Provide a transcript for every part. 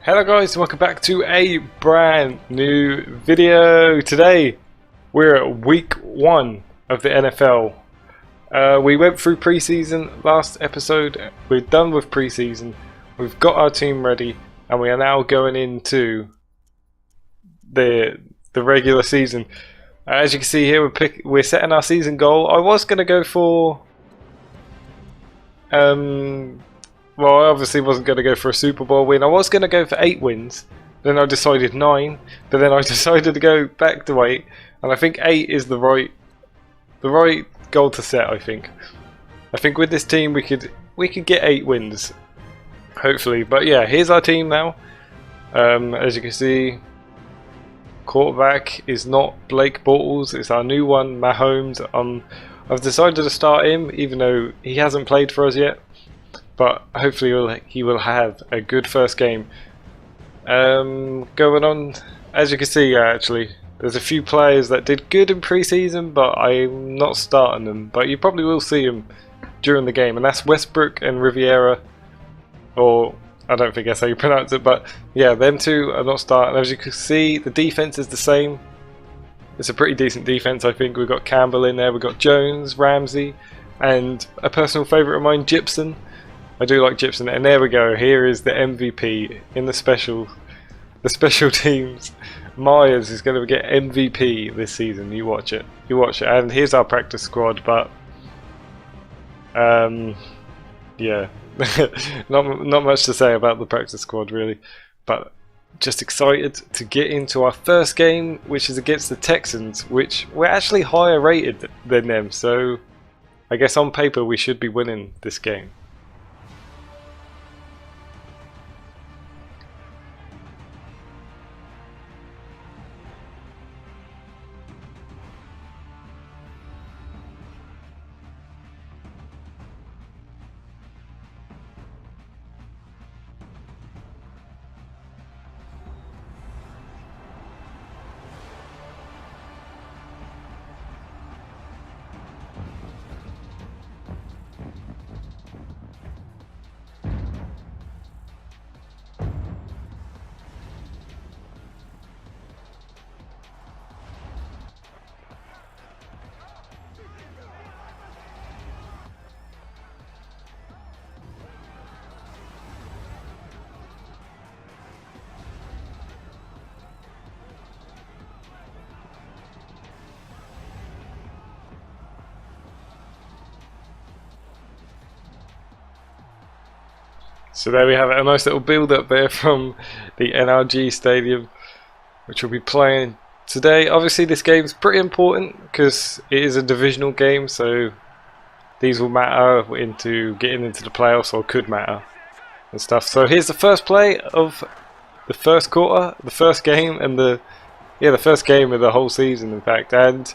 Hello guys, welcome back to a brand new video. Today we're at week 1 of the NFL. We went through preseason last episode. We're done with preseason. We've got our team ready and we are now going into the regular season. As you can see here, we're setting our season goal. I was going to go for well, I obviously wasn't going to go for a Super Bowl win. I was going to go for 8 wins. Then I decided 9. But then I decided to go back to 8. And I think 8 is the right goal to set. I think with this team we could get 8 wins, hopefully. But yeah, here's our team now. As you can see, quarterback is not Blake Bortles. It's our new one, Mahomes. I've decided to start him, even though he hasn't played for us yet. But hopefully he will have a good first game. Going on, as you can see, actually, there's a few players that did good in preseason, but I'm not starting them. But you probably will see them during the game, and that's Westbrook and Riviera, or I don't think that's how you pronounce it, but yeah, them two are not starting. As you can see, the defense is the same. It's a pretty decent defense, I think. We've got Campbell in there, we've got Jones, Ramsey, and a personal favourite of mine, Gibson. I do like Gibson, and there we go. Here is the MVP in the special teams. Myers is going to get MVP this season. You watch it. And here's our practice squad. But yeah, not much to say about the practice squad really. But just excited to get into our first game, which is against the Texans, which we're actually higher rated than them. So I guess on paper we should be winning this game. So there we have it, a nice little build up there from the NRG Stadium, which we'll be playing today. Obviously this game's pretty important because it is a divisional game, so these will matter into getting into the playoffs, or could matter and stuff. So here's the first play of the first quarter, the first game, and the first game of the whole season in fact. And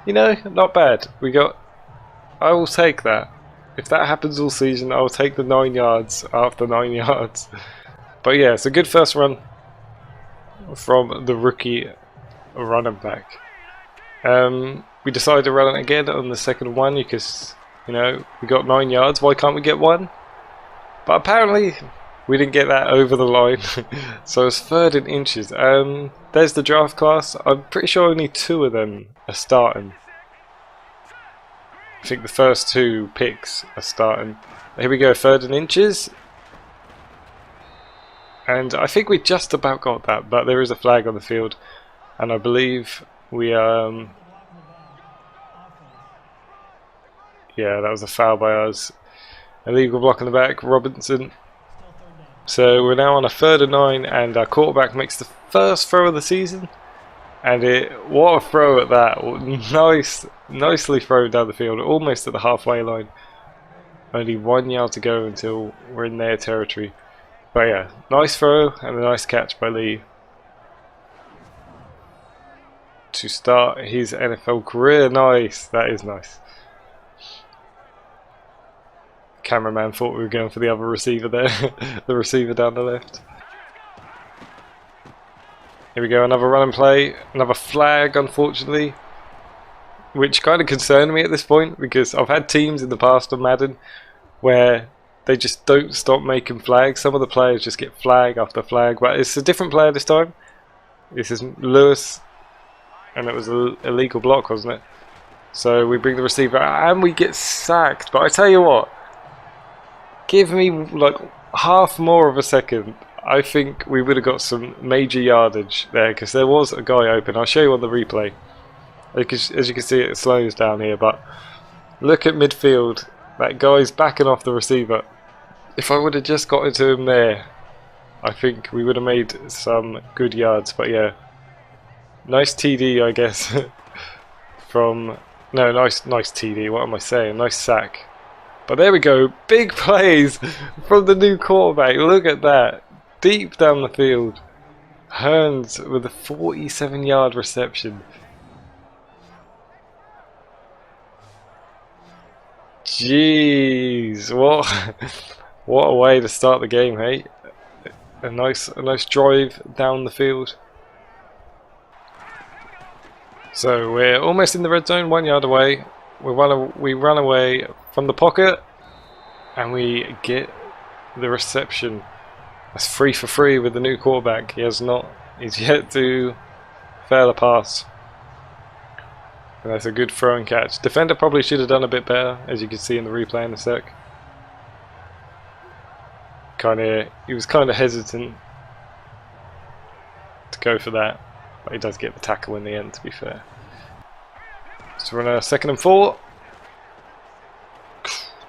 you know, not bad. I will take that. If that happens all season, I'll take the 9 yards after 9 yards. But yeah, it's a good first run from the rookie running back. We decided to run it again on the second one because, you know, we got 9 yards. Why can't we get 1? But apparently we didn't get that over the line. So it's 3rd and inches. There's the draft class. I'm pretty sure only 2 of them are starting. I think the first 2 picks are starting. Here we go, 3rd and inches. And I think we just about got that, but there is a flag on the field. And I believe we yeah, that was a foul by us. Illegal block in the back, Robinson. So we're now on a 3rd and 9, and our quarterback makes the first throw of the season. And what a throw at that. Nicely thrown down the field, almost at the halfway line. Only 1 yard to go until we're in their territory. But yeah, nice throw and a nice catch by Lee to start his NFL career. Nice, that is nice. Cameraman thought we were going for the other receiver there, the receiver down the left. Here we go, another run and play, another flag unfortunately, which kind of concerned me at this point because I've had teams in the past on Madden where they just don't stop making flags. Some of the players just get flag after flag, but it's a different player this time. This is Lewis, and it was an illegal block, wasn't it? So we bring the receiver and we get sacked. But I tell you what, give me like half more of a second. I think we would have got some major yardage there, because there was a guy open. I'll show you on the replay. As you can see, it slows down here, but look at midfield. That guy's backing off the receiver. If I would have just got into him there, I think we would have made some good yards. But yeah, nice TD, I guess. Nice TD. What am I saying? Nice sack. But there we go. Big plays from the new quarterback. Look at that. Deep down the field. Hearns with a 47-yard reception. Jeez, what a way to start the game, hey? A nice drive down the field. So we're almost in the red zone, 1 yard away. We run away from the pocket, and we get the reception. That's 3 for 3 with the new quarterback. He's yet to fail a pass. And that's a good throw and catch. Defender probably should have done a bit better, as you can see in the replay in a sec. He was kind of hesitant to go for that, but he does get the tackle in the end, to be fair. So we're on a 2nd and 4.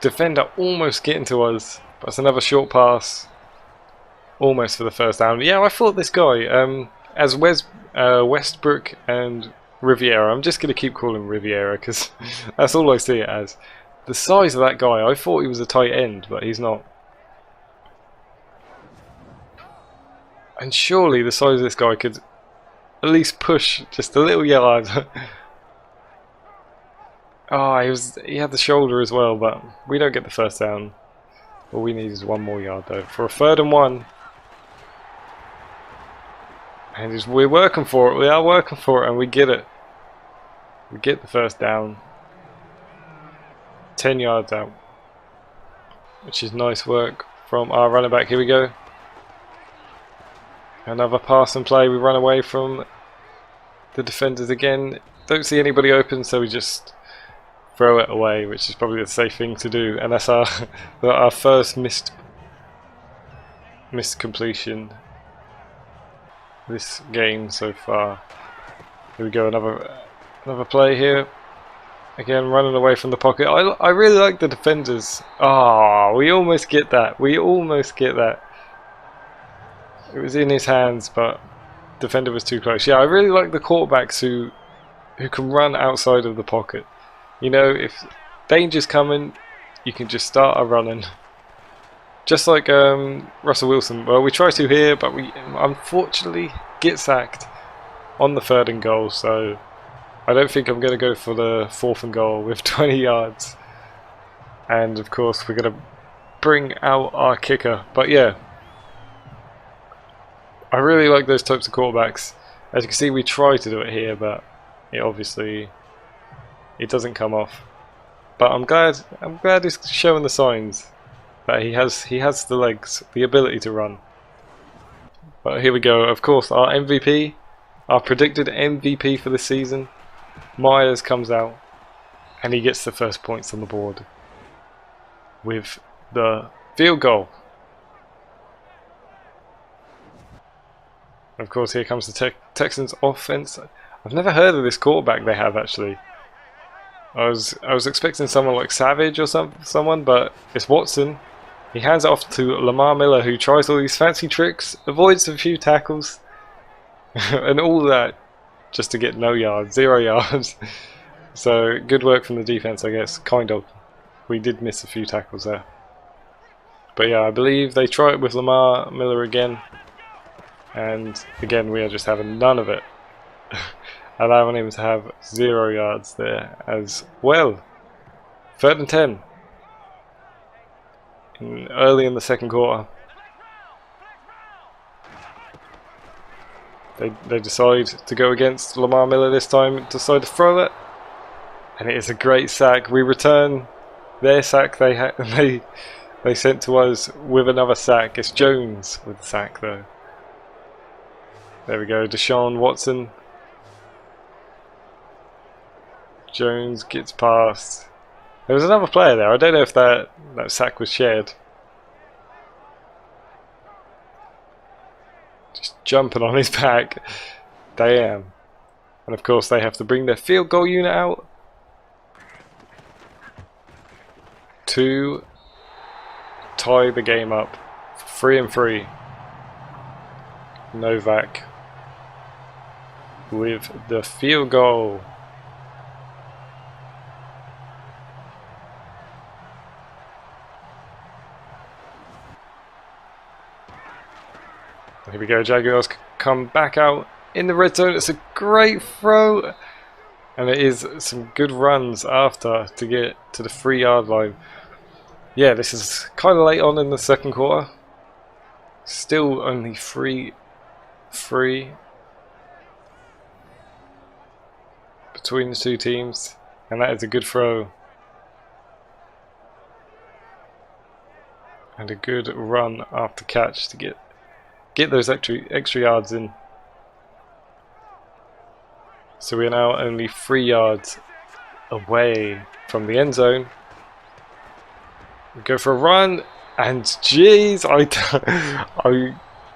Defender almost getting to us, but it's another short pass. Almost for the first down. Yeah, I thought this guy, as Westbrook and Riviera, I'm just going to keep calling him Riviera because that's all I see it as. The size of that guy, I thought he was a tight end, but he's not. And surely the size of this guy could at least push just a little yard. He had the shoulder as well, but we don't get the first down. All we need is 1 more yard though. For a 3rd and 1. And we're working for it, we are working for it, and we get it. We get the first down. 10 yards out. Which is nice work from our running back. Here we go. Another pass and play. We run away from the defenders again. Don't see anybody open, so we just throw it away, which is probably the safe thing to do. And that's our first missed completion this game so far. Here we go, another play here. Again, running away from the pocket. I really like the defenders. We almost get that. We almost get that. It was in his hands, but defender was too close. Yeah, I really like the quarterbacks who can run outside of the pocket. You know, if danger's coming, you can just start a running. Just like Russell Wilson. Well, we try to here, but we unfortunately get sacked on the 3rd and goal. So I don't think I'm going to go for the 4th and goal with 20 yards. And of course, we're going to bring out our kicker. But yeah, I really like those types of quarterbacks. As you can see, we try to do it here, but it doesn't come off. But I'm glad he's showing the signs that he has the legs, the ability to run. But here we go. Of course, our MVP, our predicted MVP for the season, Myers, comes out, and he gets the first points on the board with the field goal. Of course, here comes the Texans offense. I've never heard of this quarterback they have, actually. I was expecting someone like Savage or someone, but it's Watson. He hands it off to Lamar Miller, who tries all these fancy tricks, avoids a few tackles, and all that just to get no yards, 0 yards. So good work from the defense, I guess. Kind of. We did miss a few tackles there. But yeah, I believe they try it with Lamar Miller again. And again, we are just having none of it. Allowing him to have 0 yards there as well. 3rd and 10. Early in the 2nd quarter. They decide to go against Lamar Miller this time, decide to throw it. And it is a great sack. We return their sack they they sent to us with another sack. It's Jones with the sack though. There we go, Deshaun Watson. Jones gets past. There was another player there. I don't know if that sack was shared. Just jumping on his back. Damn. And of course they have to bring their field goal unit out to tie the game up. 3-3. Novak with the field goal. Here we go, Jaguars come back out in the red zone. It's a great throw, and it is some good runs after to get to the 3-yard line. Yeah, this is kind of late on in the second quarter. Still only 3 between the two teams, and that is a good throw and a good run after catch to get those extra yards in. So we are now only 3 yards away from the end zone. We go for a run, and jeez,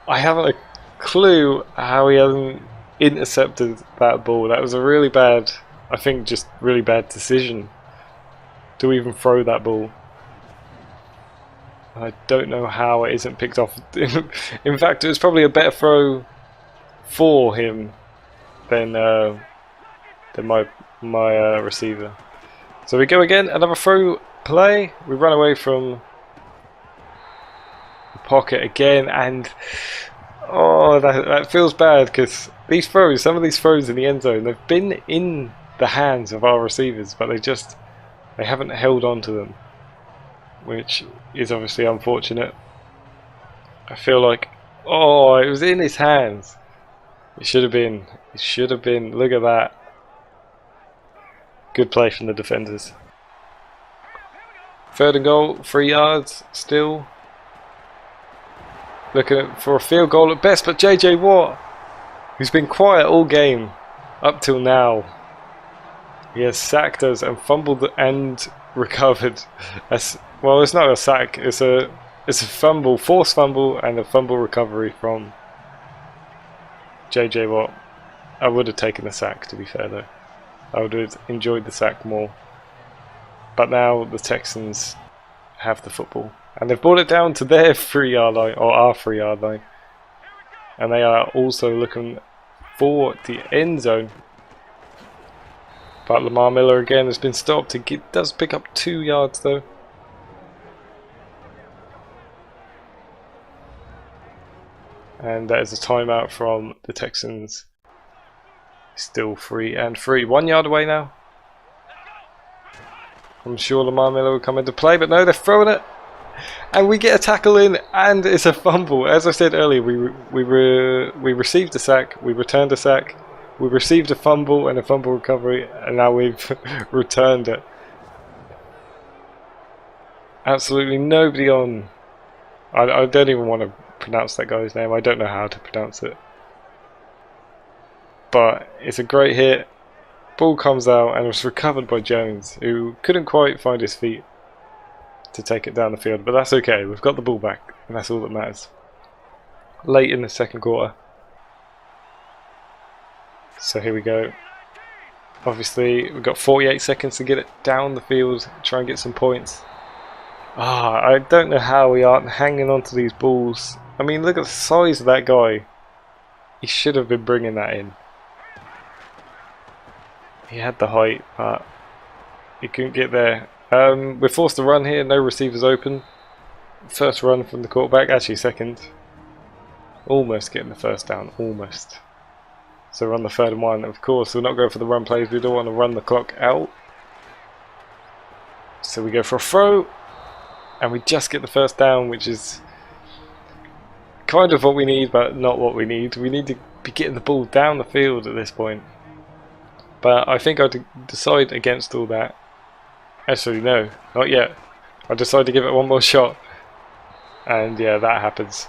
I haven't a clue how he hasn't intercepted that ball. That was a really bad, I think, just really bad decision to even throw that ball. I don't know how it isn't picked off. In fact, it was probably a better throw for him than my receiver. So we go again, another throw play. We run away from the pocket again, and oh, that feels bad because these throws, some of these throws in the end zone, they've been in the hands of our receivers, but they haven't held on to them, which is obviously unfortunate. I feel like, oh, it was in his hands. It should have been. It should have been. Look at that. Good play from the defenders. 3rd and goal, 3 yards still. Looking for a field goal at best, but JJ Watt, who's been quiet all game up till now, he has sacked us and fumbled and recovered. Well, it's not a sack. It's a fumble, forced fumble, and a fumble recovery from JJ Watt. I would have taken the sack, to be fair, though. I would have enjoyed the sack more. But now the Texans have the football, and they've brought it down to their 3-yard line, or our 3-yard line, and they are also looking for the end zone. But Lamar Miller again has been stopped. He does pick up 2 yards though. And that is a timeout from the Texans. Still 3-3. 1 yard away now. I'm sure Lamar Miller will come into play, but no, they're throwing it. And we get a tackle in, and it's a fumble. As I said earlier, we received a sack, we returned a sack, we received a fumble and a fumble recovery, and now we've returned it. Absolutely nobody on. I don't even want to pronounce that guy's name. I don't know how to pronounce it. But it's a great hit. Ball comes out and was recovered by Jones, who couldn't quite find his feet to take it down the field. But that's okay. We've got the ball back, and that's all that matters. Late in the second quarter. So here we go. Obviously, we've got 48 seconds to get it down the field, try and get some points. I don't know how we aren't hanging on to these balls. I mean, look at the size of that guy. He should have been bringing that in. He had the height, but he couldn't get there. We're forced to run here, no receivers open. First run from the quarterback, actually second. Almost getting the first down, almost. So we're on the 3rd and 1. Of course, we're not going for the run plays, we don't want to run the clock out. So we go for a throw, and we just get the first down, which is kind of what we need, but not what we need. We need to be getting the ball down the field at this point. But I think I'd decide against all that. Actually, no, not yet. I decided to give it one more shot. And yeah, that happens.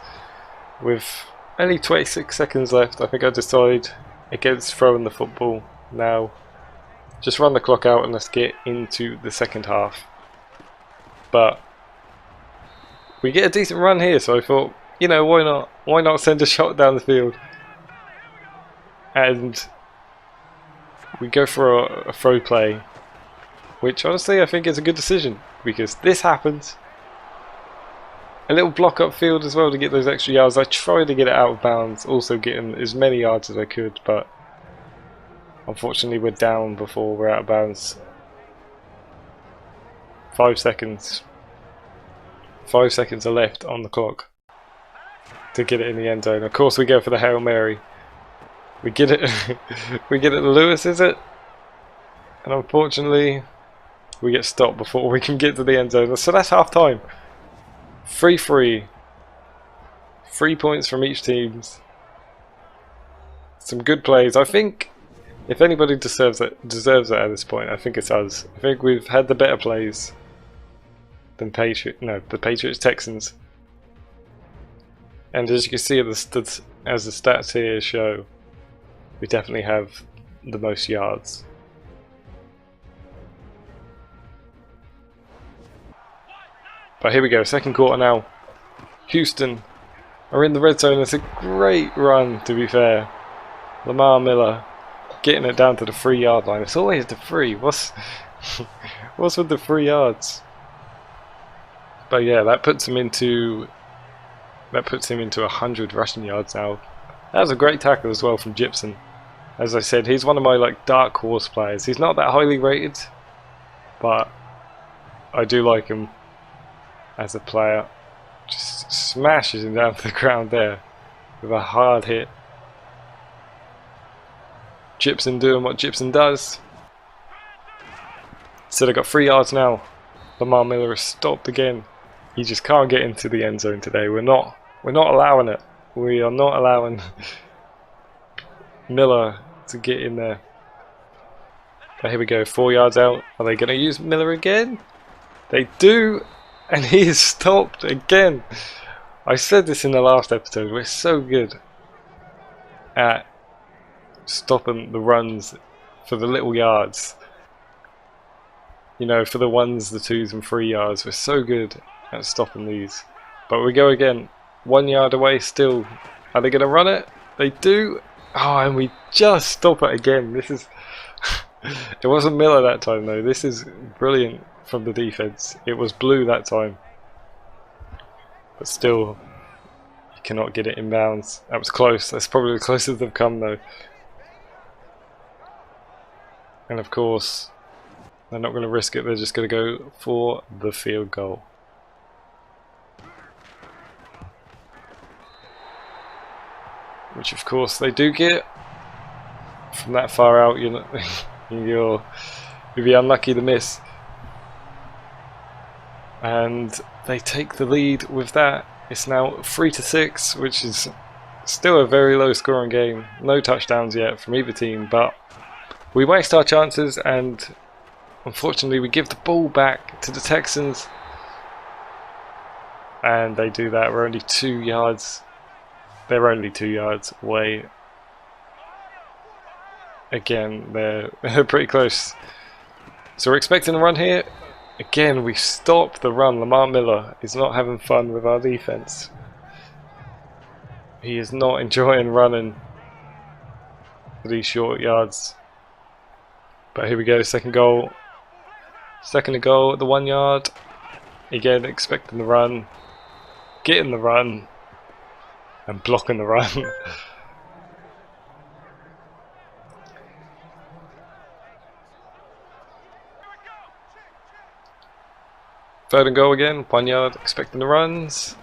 With only 26 seconds left, I think I decide against throwing the football now. Just run the clock out and let's get into the second half. But we get a decent run here, so I thought, you know, why not? Why not send a shot down the field? And we go for a throw play, which honestly I think is a good decision, because this happens. A little block upfield as well to get those extra yards. I tried to get it out of bounds, also getting as many yards as I could, but unfortunately we're down before we're out of bounds. 5 seconds. 5 seconds are left on the clock to get it in the end zone. Of course we go for the Hail Mary. We get it we get it to Lewis, is it? And unfortunately we get stopped before we can get to the end zone. So that's half time. 3-3. 3 points from each team. Some good plays. I think if anybody deserves it at this point, I think it's us. I think we've had the better plays than the Patriots Texans. And as you can see as the stats here show, we definitely have the most yards. But here we go, second quarter now. Houston are in the red zone. It's a great run, to be fair. Lamar Miller getting it down to the 3-yard line. It's always the 3. What's with the 3 yards? But yeah, that puts him into 100 rushing yards now. That was a great tackle as well from Gibson. As I said, he's one of my dark horse players. He's not that highly rated, but I do like him as a player. Just smashes him down to the ground there with a hard hit. Gibson doing what Gibson does. So they got 3 yards now. Lamar Miller is stopped again. He just can't get into the end zone today. We're not allowing it. We are not allowing Miller to get in there. But here we go, 4 yards out. Are they going to use Miller again? They do, and he is stopped again. I said this in the last episode. We're so good at stopping the runs for the little yards. You know, for the 1s, the 2s and 3 yards. We're so good at stopping these. But we go again. 1 yard away still. Are they going to run it? They do. Oh, and we just stop it again. This is... It wasn't Miller that time though. This is brilliant from the defense. It was Blue that time. But still, you cannot get it in bounds. That was close. That's probably the closest they've come though. And of course, they're not going to risk it. They're just going to go for the field goal. Which of course they do get. From that far out, you'll be unlucky to miss. And they take the lead with that. It's now 3-6, which is still a very low scoring game. No touchdowns yet from either team, but we waste our chances and unfortunately we give the ball back to the Texans. And they do that. We're only 2 yards. They're only 2 yards away. Again, they're pretty close. So we're expecting a run here. Again, we stop the run. Lamar Miller is not having fun with our defense. He is not enjoying running for these short yards. But here we go, second goal. Second to goal at the 1 yard. Again, expecting the run. Getting the run. And blocking the run. Third and goal again, 1 yard, expecting the runs.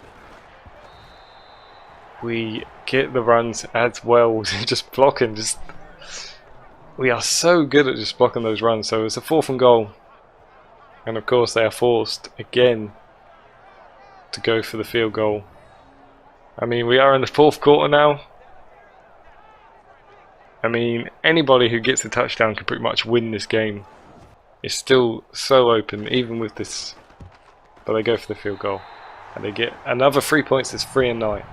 We get the runs as well, just blocking. We are so good at just blocking those runs. So it's a 4th and goal. And of course they are forced again to go for the field goal. I mean, we are in the 4th quarter now. I mean, anybody who gets a touchdown can pretty much win this game. It's still so open, even with this. But they go for the field goal. and they get another 3 points. It's 3-9.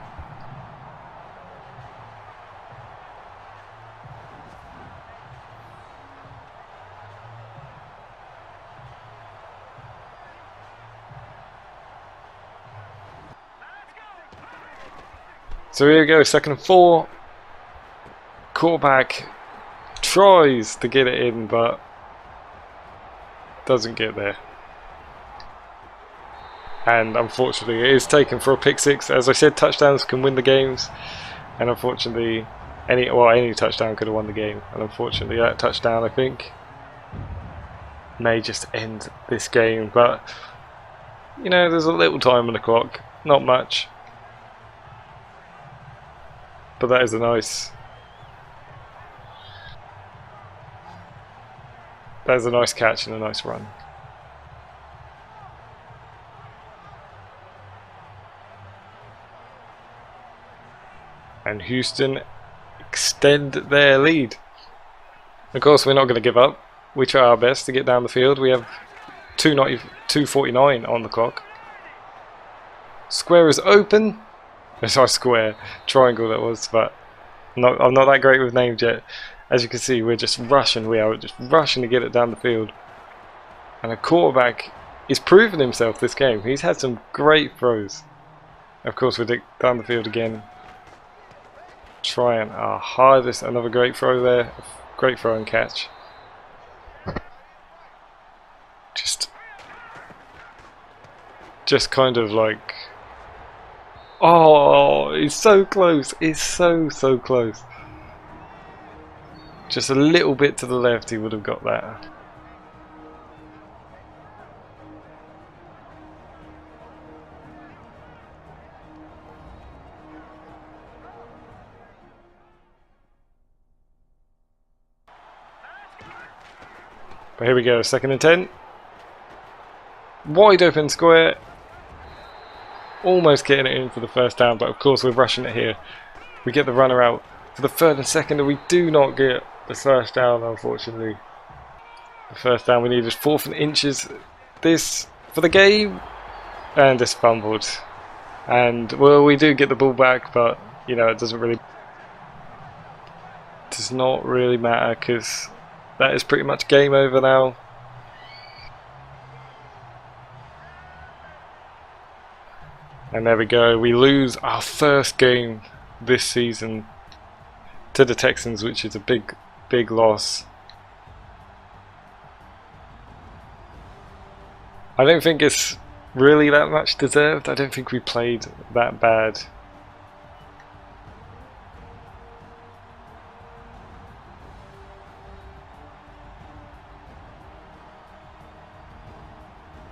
So here we go, 2nd and 4. Quarterback tries to get it in, but doesn't get there. And unfortunately, it is taken for a pick 6. As I said, touchdowns can win the games, and unfortunately, any touchdown could have won the game. And unfortunately, that touchdown, I think, may just end this game. But you know, there's a little time on the clock, not much. But that is a nice catch and a nice run. And Houston extend their lead. Of course, we're not going to give up. We try our best to get down the field. We have 2:49 on the clock. Square is open. Sorry, square. Triangle that was, but I'm not that great with names yet. As you can see, we're just rushing. We are just rushing to get it down the field. And a quarterback is proving himself this game. He's had some great throws. Of course, we're down the field again. Trying our hardest. Another great throw there. Great throw and catch. Just kind of like... Oh, it's so close. It's so close. Just a little bit to the left, he would have got that. But here we go, 2nd and 10. Wide open square. Almost getting it in for the first down, but of course we're rushing it here. We get the runner out for the 3rd and 2nd, and we do not get the first down, unfortunately. The first down we need is 4th and inches. This for the game, and it's fumbled. And well, we do get the ball back, but you know, it does not really matter, because that is pretty much game over now. And there we go, we lose our first game this season to the Texans, which is a big loss. I don't think it's really that much deserved. I don't think we played that bad.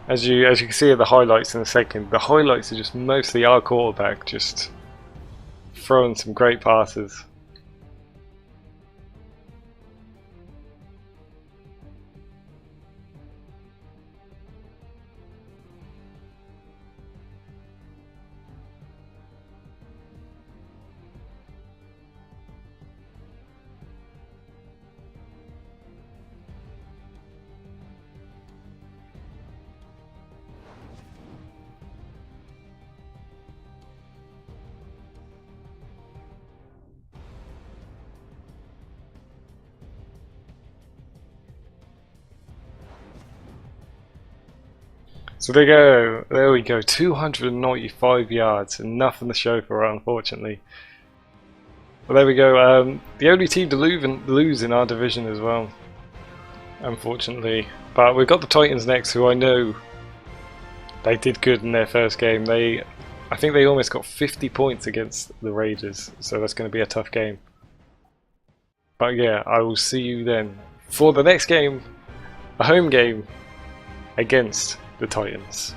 As you can see in the highlights in a second, the highlights are just mostly our quarterback just throwing some great passes. So there we go, 295 yards, and nothing to show for it, unfortunately. But there we go, the only team to lose in our division as well, unfortunately. But we've got the Titans next, who I know they did good in their first game. I think they almost got 50 points against the Raiders, so that's going to be a tough game. But yeah, I will see you then for the next game, a home game against the Titans.